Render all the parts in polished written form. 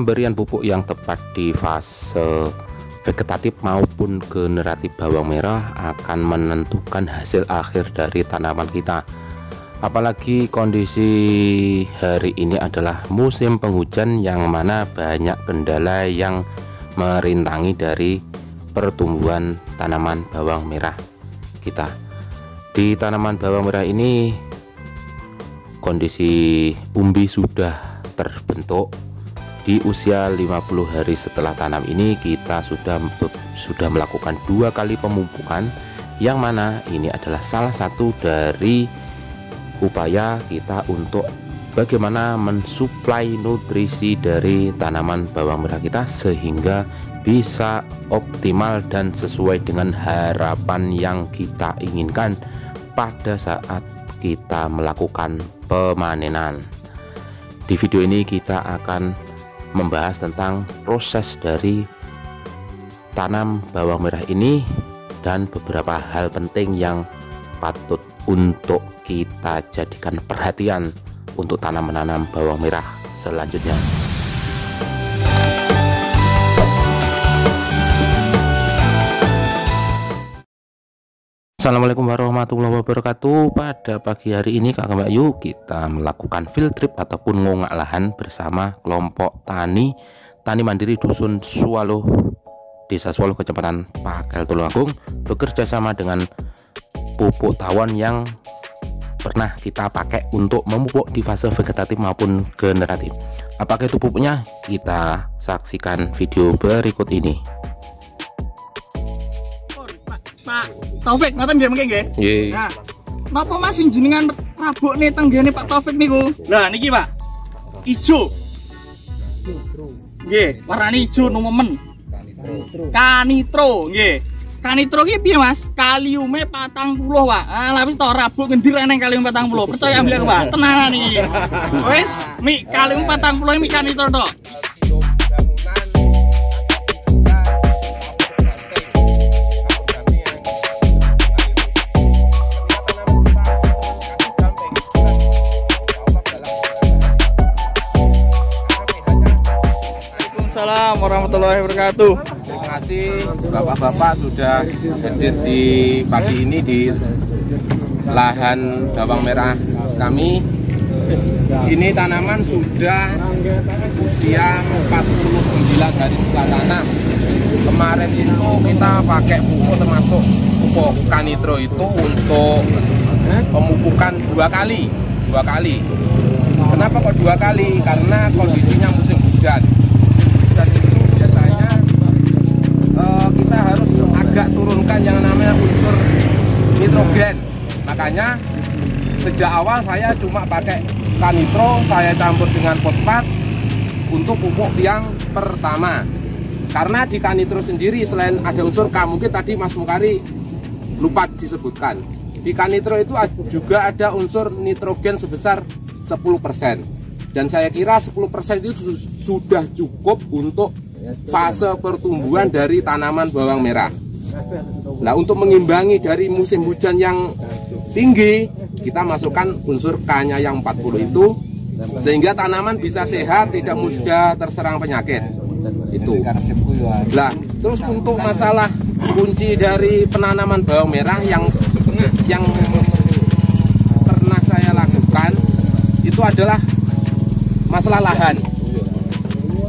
pemberian pupuk yang tepat di fase vegetatif maupun generatif bawang merah akan menentukan hasil akhir dari tanaman kita. Apalagi kondisi hari ini adalah musim penghujan yang mana banyak kendala yang merintangi dari pertumbuhan tanaman bawang merah kita. Di tanaman bawang merah ini kondisi umbi sudah terbentuk. Di usia 50 hari setelah tanam ini kita sudah melakukan 2 kali pemupukan, yang mana ini adalah salah satu dari upaya kita untuk bagaimana mensuplai nutrisi dari tanaman bawang merah kita sehingga bisa optimal dan sesuai dengan harapan yang kita inginkan pada saat kita melakukan pemanenan. Di video ini kita akan membahas tentang proses dari tanam bawang merah ini dan beberapa hal penting yang patut untuk kita jadikan perhatian untuk menanam bawang merah selanjutnya. Assalamualaikum warahmatullahi wabarakatuh. Pada pagi hari ini Kakak Mbak Yu kita melakukan field trip ataupun ngongak lahan bersama kelompok tani mandiri Dusun Swaloh, Desa Swaloh, Kecamatan Pakel, Tulungagung, bekerja sama dengan pupuk tawon yang pernah kita pakai untuk memupuk di fase vegetatif maupun generatif. Apakah itu pupuknya? Kita saksikan video berikut ini. Pak Taufik, ngoten nggih mengke nggih? Nggih. Nah, napa Mas jenengan rabukne tenggene Pak Taufik niku? Lah niki Pak. Ijo. Nggih, warnane ijo numemen. Kanitro, nggih. Kanitro ki piye Mas? Kaliume 40, Pak. Ah, lah wis to rabuk ngendir nang kalium 40. Percaya ambil Pak. Tenanan iki. Wis, mik kalium 40 mik kanitro tok. Assalamualaikum warahmatullahi wabarakatuh. Terima kasih Bapak-bapak sudah hadir di pagi ini di lahan bawang merah kami. Ini tanaman sudah usia 49 hari setelah tanam. Kemarin itu kita pakai pupuk termasuk pupuk kanitro itu untuk pemupukan 2 kali. Kenapa kok 2 kali? Karena kondisinya musim hujan. Dan itu biasanya kita harus agak turunkan yang namanya unsur nitrogen. Makanya sejak awal saya cuma pakai kanitro, saya campur dengan fosfat untuk pupuk yang pertama. Karena di kanitro sendiri selain ada unsur K, mungkin tadi Mas Mukari lupa disebutkan, di kanitro itu juga ada unsur nitrogen sebesar 10%. Dan saya kira 10% itu sudah cukup untuk fase pertumbuhan dari tanaman bawang merah. Nah, untuk mengimbangi dari musim hujan yang tinggi, kita masukkan unsur K-nya yang 40 itu, sehingga tanaman bisa sehat, tidak mudah terserang penyakit. Itu. Nah, terus untuk masalah kunci dari penanaman bawang merah yang pernah saya lakukan, itu adalah masalah lahan.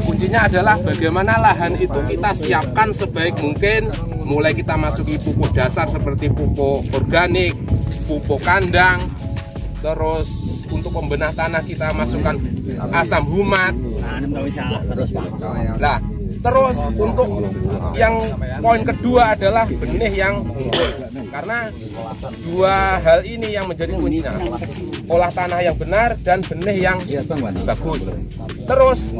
Kuncinya adalah bagaimana lahan itu kita siapkan sebaik mungkin, mulai kita masuki pupuk dasar seperti pupuk organik, pupuk kandang, terus untuk pembenah tanah kita masukkan asam humat. Nah, terus untuk yang poin kedua adalah benih yang unggul. Karena 2 hal ini yang menjadi kuncinya, olah tanah yang benar dan benih yang bagus. Terus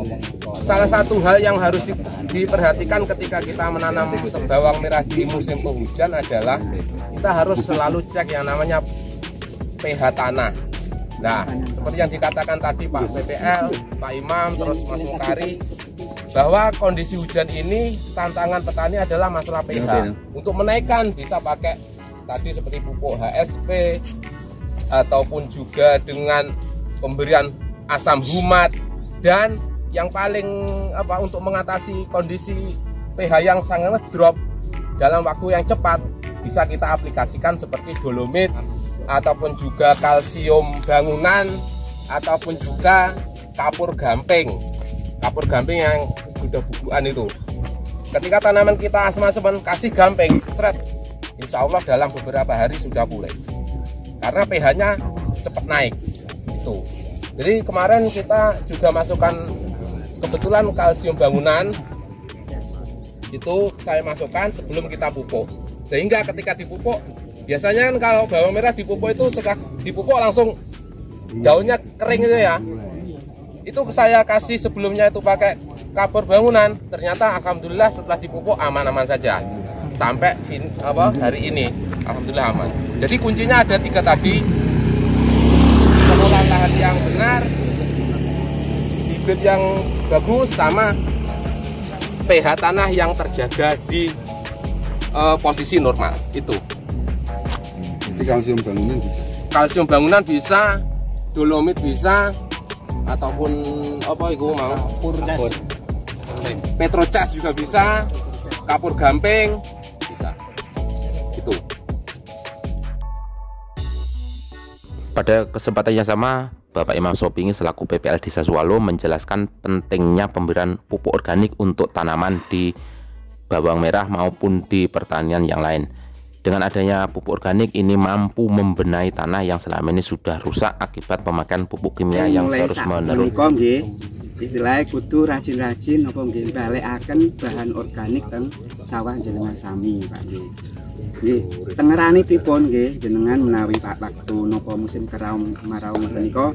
salah satu hal yang harus diperhatikan ketika kita menanam bawang merah di musim penghujan adalah kita harus selalu cek yang namanya pH tanah. Nah, seperti yang dikatakan tadi Pak PPL, Pak Imam, terus Mas Mukari, bahwa kondisi hujan ini tantangan petani adalah masalah pH. Untuk menaikkan bisa pakai tadi seperti pupuk HSP ataupun juga dengan pemberian asam humat dan yang paling untuk mengatasi kondisi pH yang sangat drop dalam waktu yang cepat, bisa kita aplikasikan seperti dolomit ataupun juga kalsium bangunan ataupun juga kapur gamping yang sudah bubukan itu. Ketika tanaman kita asma-asman kasih gamping, seret, insya Allah dalam beberapa hari sudah pulih karena pH-nya cepat naik itu. Jadi kemarin kita juga masukkan kebetulan kalsium bangunan itu saya masukkan sebelum kita pupuk, sehingga ketika dipupuk biasanya kan kalau bawang merah dipupuk itu setelah dipupuk langsung daunnya kering gitu ya. Itu saya kasih sebelumnya itu pakai kapur bangunan, ternyata alhamdulillah setelah dipupuk aman-aman saja sampai hari ini alhamdulillah aman. Jadi kuncinya ada 3 tadi: pengelolaan lahan yang benar, bibit yang bagus, sama pH tanah yang terjaga di posisi normal itu. Jadi kalsium bangunan bisa. Kalsium bangunan bisa, dolomit bisa, ataupun petrocas juga bisa, kapur gamping bisa. Gitu. Pada kesempatan yang sama, Bapak Imam Sopingi selaku PPL Desa Suwalo menjelaskan pentingnya pemberian pupuk organik untuk tanaman di bawang merah maupun di pertanian yang lain. Dengan adanya pupuk organik ini mampu membenahi tanah yang selama ini sudah rusak akibat pemakaian pupuk kimia yang terus-menerus. Istilahnya kudu rajin-rajin apa nggih balekaken bahan organik teng sawah jenengan sami, Pak nggih. Nggih, tengerane pripun nggih jenengan menawi Pak waktu napa musim kemarau menika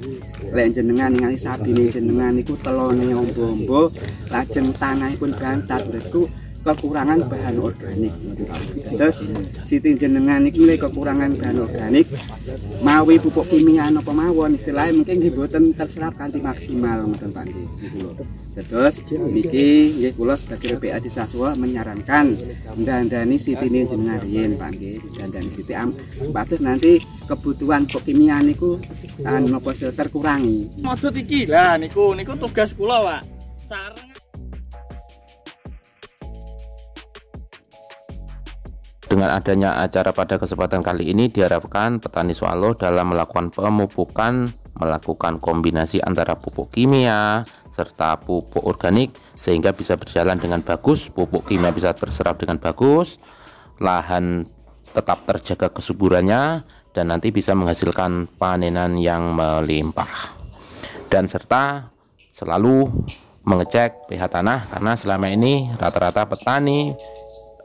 lek jenengan ningali sabine jenengan niku telone ombo-ombo lajeng tanahipun bantat niku kekurangan bahan organik. Terus siti jenengan iki mulai kekurangan bahan organik mawi pupuk kimia napa mawon istilahnya mungkin nggih boten terserap kanthi maksimal ngoten Pak nggih. Terus niki nggih kula sebagai PPA Desa Suwalo menyarankan ndandani sitine jenengan riyen Pak nggih, ndandani siti supados nanti kebutuhan pupuk kimia niku napa terkurangi. Modot iki lah niku tugas kula, Pak. Sareng Dengan adanya acara pada kesempatan kali ini diharapkan petani Suwalo dalam melakukan pemupukan melakukan kombinasi antara pupuk kimia serta pupuk organik sehingga bisa berjalan dengan bagus, pupuk kimia bisa terserap dengan bagus, lahan tetap terjaga kesuburannya dan nanti bisa menghasilkan panenan yang melimpah. Dan serta selalu mengecek pH tanah karena selama ini rata-rata petani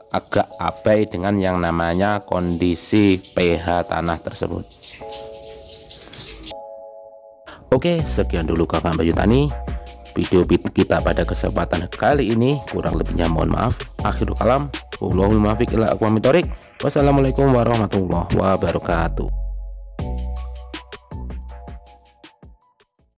agak abai dengan yang namanya kondisi pH tanah tersebut. Oke, sekian dulu Kakak Bayu Tani video kita pada kesempatan kali ini. Kurang lebihnya mohon maaf. Akhirul kalam, wallahul muwaffiq ila aqwamit thoriq. Wassalamualaikum warahmatullahi wabarakatuh.